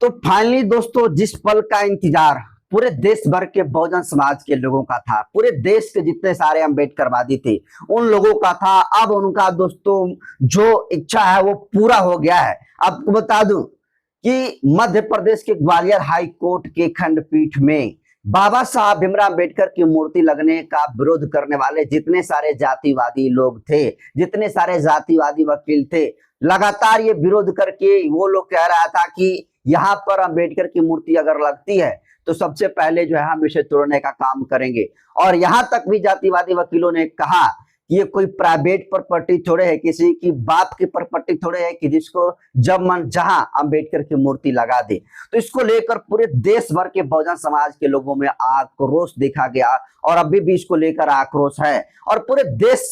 तो फाइनली दोस्तों, जिस पल का इंतजार पूरे देश भर के बहुजन समाज के लोगों का था, पूरे देश के जितने सारे अम्बेडकरवादी थे उन लोगों का था, अब उनका दोस्तों जो इच्छा है वो पूरा हो गया है। आपको बता दूं कि मध्य प्रदेश के ग्वालियर हाई कोर्ट के खंडपीठ में बाबा साहब भीमराव अम्बेडकर की मूर्ति लगने का विरोध करने वाले जितने सारे जातिवादी लोग थे, जितने सारे जातिवादी वकील थे, लगातार ये विरोध करके वो लोग कह रहा था कि यहाँ पर अम्बेडकर की मूर्ति अगर लगती है तो सबसे पहले जो है हम इसे तोड़ने का काम करेंगे। और यहाँ तक भी जातिवादी वकीलों ने कहा कि ये कोई प्राइवेट प्रॉपर्टी थोड़े है, किसी की बाप की प्रॉपर्टी थोड़े है कि जिसको जब मन जहां अम्बेडकर की मूर्ति लगा दे। तो इसको लेकर पूरे देश भर के बहुजन समाज के लोगों में आक्रोश देखा गया और अभी भी इसको लेकर आक्रोश है। और पूरे देश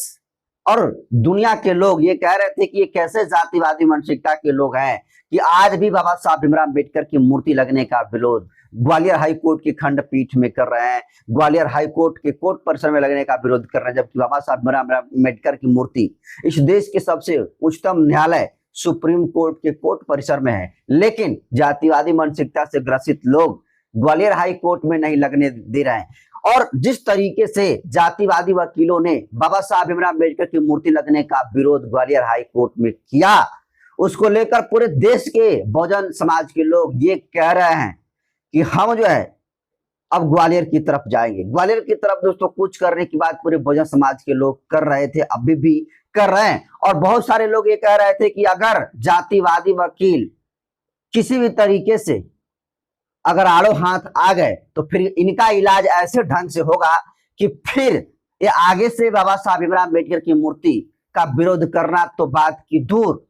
और दुनिया के लोग ये कह रहे थे कि ये कैसे जातिवादी मानसिकता के लोग हैं कि आज भी बाबा साहब भीमराव अम्बेडकर की मूर्ति लगने का विरोध ग्वालियर हाई कोर्ट की खंडपीठ में कर रहे हैं, ग्वालियर हाई कोर्ट के कोर्ट परिसर में लगने का विरोध कर रहे हैं, जबकि बाबा साहब भीमराव अम्बेडकर की मूर्ति इस देश के सबसे उच्चतम न्यायालय सुप्रीम कोर्ट के कोर्ट परिसर में है। लेकिन जातिवादी मानसिकता से ग्रसित लोग ग्वालियर हाई कोर्ट में नहीं लगने दे रहे हैं। और जिस तरीके से जातिवादी वकीलों ने बाबा साहब भीमराव अम्बेडकर की मूर्ति लगने का विरोध ग्वालियर हाई कोर्ट में किया, उसको लेकर पूरे देश के बहुजन समाज के लोग ये कह रहे हैं कि हम जो है अब ग्वालियर की तरफ जाएंगे। ग्वालियर की तरफ दोस्तों कुछ करने की बात पूरे बहुजन समाज के लोग कर रहे थे, अभी भी कर रहे हैं। और बहुत सारे लोग ये कह रहे थे कि अगर जातिवादी वकील किसी भी तरीके से अगर आड़ो हाथ आ गए तो फिर इनका इलाज ऐसे ढंग से होगा कि फिर ये आगे से बाबा साहब भीमराव अम्बेडकर की मूर्ति का विरोध करना तो बात की दूर,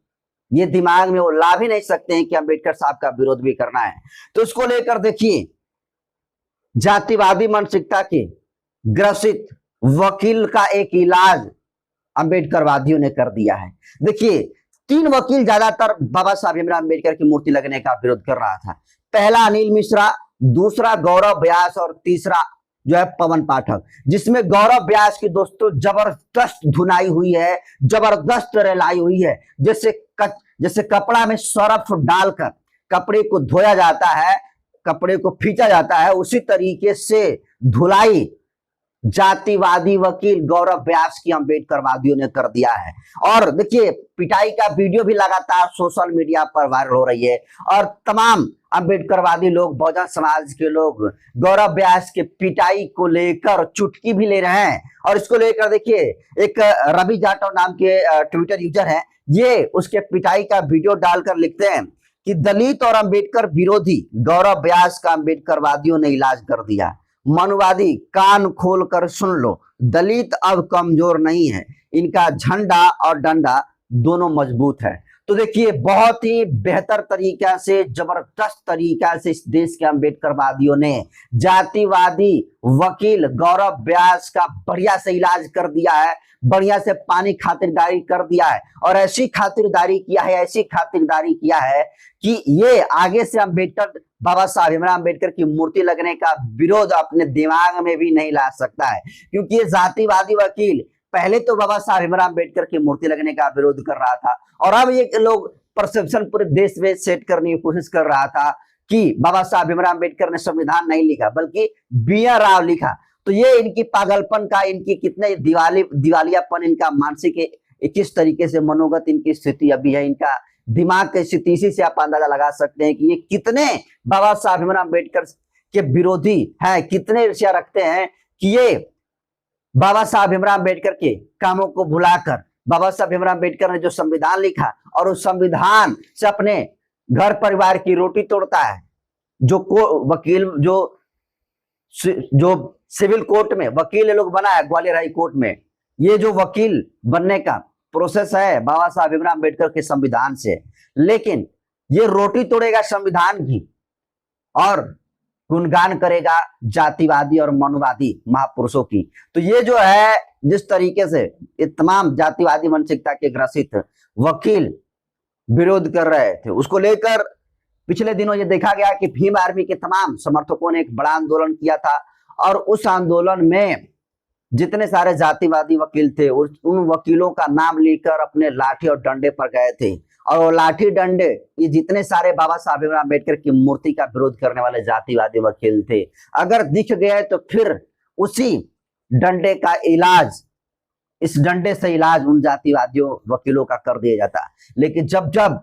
ये दिमाग में वो ला भी नहीं सकते हैं कि अम्बेडकर साहब का विरोध भी करना है। तो इसको लेकर देखिए, जातिवादी मानसिकता के ग्रसित वकील का एक इलाज अम्बेडकरवादियों ने कर दिया है। देखिए, 3 वकील ज्यादातर बाबा साहब भीमराव अम्बेडकर की मूर्ति लगने का विरोध कर रहा था। पहला अनिल मिश्रा, दूसरा गौरव व्यास और तीसरा जो है पवन पाठक, जिसमें गौरव व्यास की दोस्तों जबरदस्त धुनाई हुई है, जबरदस्त रेलाई हुई है। जैसे कपड़ा में सरफ डालकर कपड़े को धोया जाता है, कपड़े को फींचा जाता है, उसी तरीके से धुलाई जातिवादी वकील गौरव व्यास की अम्बेडकरवादियों ने कर दिया है। और देखिए, पिटाई का वीडियो भी लगातार सोशल मीडिया पर वायरल हो रही है और तमाम अम्बेडकरवादी लोग, बहुजन समाज के लोग गौरव व्यास के पिटाई को लेकर चुटकी भी ले रहे हैं। और इसको लेकर देखिए, एक रवि जाटव नाम के ट्विटर यूजर है, ये उसके पिटाई का वीडियो डालकर लिखते हैं कि दलित और अम्बेडकर विरोधी गौरव व्यास का अम्बेडकरवादियों ने इलाज कर दिया। मनुवादी कान खोल कर सुन लो, दलित अब कमजोर नहीं है, इनका झंडा और डंडा दोनों मजबूत है। तो देखिए, बहुत ही बेहतर तरीका से, जबरदस्त तरीका से इस देश के अम्बेडकरवादियों ने जातिवादी वकील गौरव व्यास का बढ़िया से इलाज कर दिया है, बढ़िया से पानी खातिरदारी कर दिया है। और ऐसी खातिरदारी किया है कि ये आगे से अम्बेडकर बाबा साहब भीमराव अम्बेडकर की मूर्ति लगने का विरोध अपने दिमाग में भी नहीं ला सकता है, क्योंकि ये जातिवादी वकील पहले तो बाबा साहब भीमराव अम्बेडकर की मूर्ति लगने का विरोध कर रहा था और अब ये लोग परसेप्शन पूरे देश में सेट करने की कोशिश कर रहा था कि बाबा साहब भीमराव अम्बेडकर ने संविधान नहीं लिखा बल्कि बी.आर. राव लिखा। तो ये इनकी पागलपन का, इनकी कितने दिवालियापन, इनका मानसिक किस तरीके से मनोगत इनकी स्थिति अभी है, इनका दिमाग की स्थिति, इसी से आप अंदाजा लगा सकते हैं कि ये कितने बाबा साहब भीमराव अम्बेडकर के विरोधी हैं, कितने ईर्ष्या रखते हैं कि ये बाबा साहब भीमराव अम्बेडकर के कामों को भुलाकर बाबा साहब भीमराव अम्बेडकर ने जो संविधान लिखा और उस संविधान से अपने घर परिवार की रोटी तोड़ता है। जो वकील जो सिविल कोर्ट में वकील लोग बना है ग्वालियर हाई कोर्ट में, ये जो वकील बनने का प्रोसेस है बाबा साहब भीमराव अम्बेडकर के संविधान से, लेकिन ये रोटी तोड़ेगा संविधान की और गुणगान करेगा जातिवादी और मनुवादी महापुरुषों की। तो ये जो है, जिस तरीके से ये तमाम जातिवादी मानसिकता के ग्रसित वकील विरोध कर रहे थे, उसको लेकर पिछले दिनों ये देखा गया कि भीम आर्मी के तमाम समर्थकों ने एक बड़ा आंदोलन किया था और उस आंदोलन में जितने सारे जातिवादी वकील थे उन वकीलों का नाम लेकर अपने लाठी और डंडे पर गए थे और वो लाठी डंडे, ये जितने सारे बाबा साहब भीमराव अम्बेडकर की मूर्ति का विरोध करने वाले जातिवादी वकील थे, अगर दिख गए तो फिर उसी डंडे का इलाज, इस डंडे से इलाज उन जातिवादियों वकीलों का कर दिया जाता। लेकिन जब जब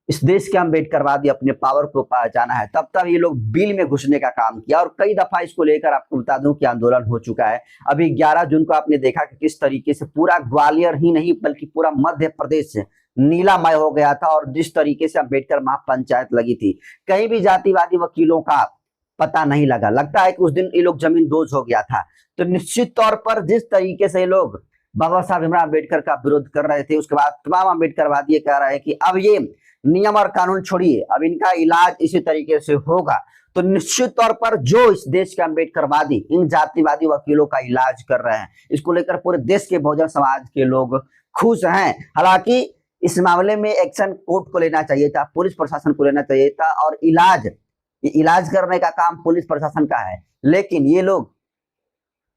इस देश के अम्बेडकरवादी अपने पावर को पहचाना है, तब तब ये लोग बिल में घुसने का काम किया और कई दफा इसको लेकर आपको बता दूं कि आंदोलन हो चुका है। अभी 11 जून को आपने देखा कि किस तरीके से पूरा ग्वालियर ही नहीं बल्कि पूरा मध्य प्रदेश नीलामय हो गया था, और जिस तरीके से अम्बेडकर महापंचायत लगी थी, कहीं भी जातिवादी वकीलों का पता नहीं लगा। लगता है कि उस दिन ये लोग जमीन दोज हो गया था। तो निश्चित तौर पर जिस तरीके से ये लोग बाबा साहब भीमराव अम्बेडकर का विरोध कर रहे थे, उसके बाद तमाम अम्बेडकरवादी कह रहे हैं कि अब ये नियम और कानून छोड़िए, अब इनका इलाज इसी तरीके से होगा। तो निश्चित तौर पर जो इस देश के अम्बेडकरवादी इन जातिवादी वकीलों का इलाज कर रहे हैं, इसको लेकर पूरे देश के बहुजन समाज के लोग खुश हैं। हालांकि इस मामले में एक्शन कोर्ट को लेना चाहिए था, पुलिस प्रशासन को लेना चाहिए था, और इलाज करने का काम पुलिस प्रशासन का है। लेकिन ये लोग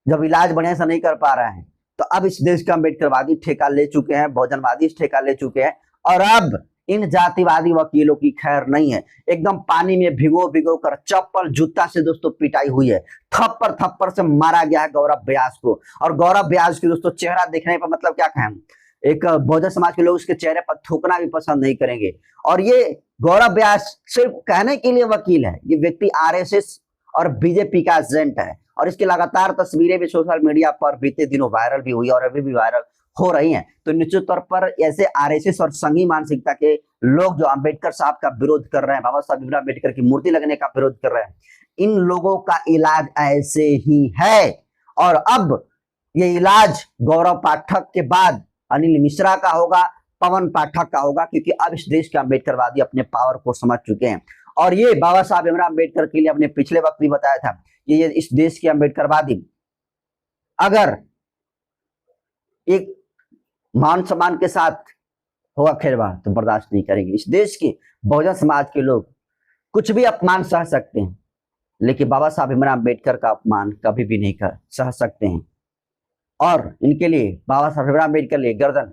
जब इलाज बढ़िया से नहीं कर पा रहे हैं, तो अब इस देश के अम्बेडकरवादी ठेका ले चुके हैं, बहुजनवादी ठेका ले चुके हैं, और अब इन जातिवादी वकीलों की खैर नहीं है। एकदम पानी में भिगो भिगो कर चप्पल जूता से दोस्तों पिटाई हुई है, थप्पड़ से मारा गया है गौरव व्यास को। और गौरव व्यास की दोस्तों चेहरा देखने पर मतलब क्या कहें, एक बहुजन समाज के लोग उसके चेहरे पर थूकना भी पसंद नहीं करेंगे। और ये गौरव व्यास सिर्फ कहने के लिए वकील है, ये व्यक्ति आरएसएस और बीजेपी का एजेंट है, और इसकी लगातार तस्वीरें भी सोशल मीडिया पर बीते दिनों वायरल भी हुई और अभी भी वायरल हो रही हैं। तो निश्चित तौर पर ऐसे आरएसएस और संघी मानसिकता के लोग जो अंबेडकर साहब का विरोध कर रहे हैं, बाबा साहब भीमराव अम्बेडकर की मूर्ति लगने का विरोध कर रहे हैं, इन लोगों का इलाज ऐसे ही है। और अब ये इलाज गौरव पाठक के बाद अनिल मिश्रा का होगा, पवन पाठक का होगा, क्योंकि अब इस देश के अम्बेडकरवादी अपने पावर को समझ चुके हैं। और ये बाबा साहब भीमराव अम्बेडकर के लिए अपने पिछले वक्त भी बताया था, ये इस देश के अम्बेडकरवादी अगर एक मान सम्मान के साथ होगा खेलवाड़ तो बर्दाश्त नहीं करेंगे। इस देश के बहुजन समाज के लोग कुछ भी अपमान सह सकते हैं, लेकिन बाबा साहब भीमराव अम्बेडकर का अपमान कभी भी नहीं सह सकते हैं। और इनके लिए बाबा साहब भीमराव अम्बेडकर लिए गर्दन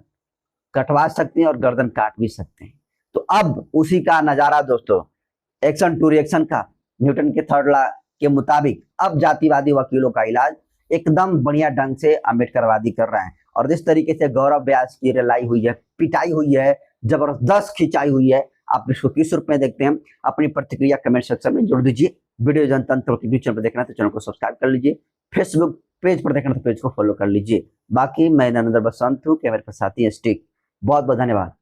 कटवा सकते हैं और गर्दन काट भी सकते हैं। तो अब उसी का नजारा दोस्तों, एक्शन टू रिएक्शन का, न्यूटन के थर्ड लॉ के मुताबिक अब जातिवादी वकीलों का इलाज एकदम बढ़िया ढंग से अम्बेडकरवादी कर रहे हैं। और जिस तरीके से गौरव व्यास की रिलाई हुई है, पिटाई हुई है, जबरदस्त खिंचाई हुई है, आप इसको किस रूप में देखते हैं, अपनी प्रतिक्रिया कमेंट सेक्शन में जोड़ दीजिए। वीडियो जनतंत्र यूट्यूब चैनल पर देखना तो चैनल को सब्सक्राइब कर लीजिए, फेसबुक पेज पर देखना तो पेज को फॉलो कर लीजिए। बाकी मैं नरेंद्र बसंत हूँ, कैमरे पर साथी स्टिक। बहुत बहुत धन्यवाद।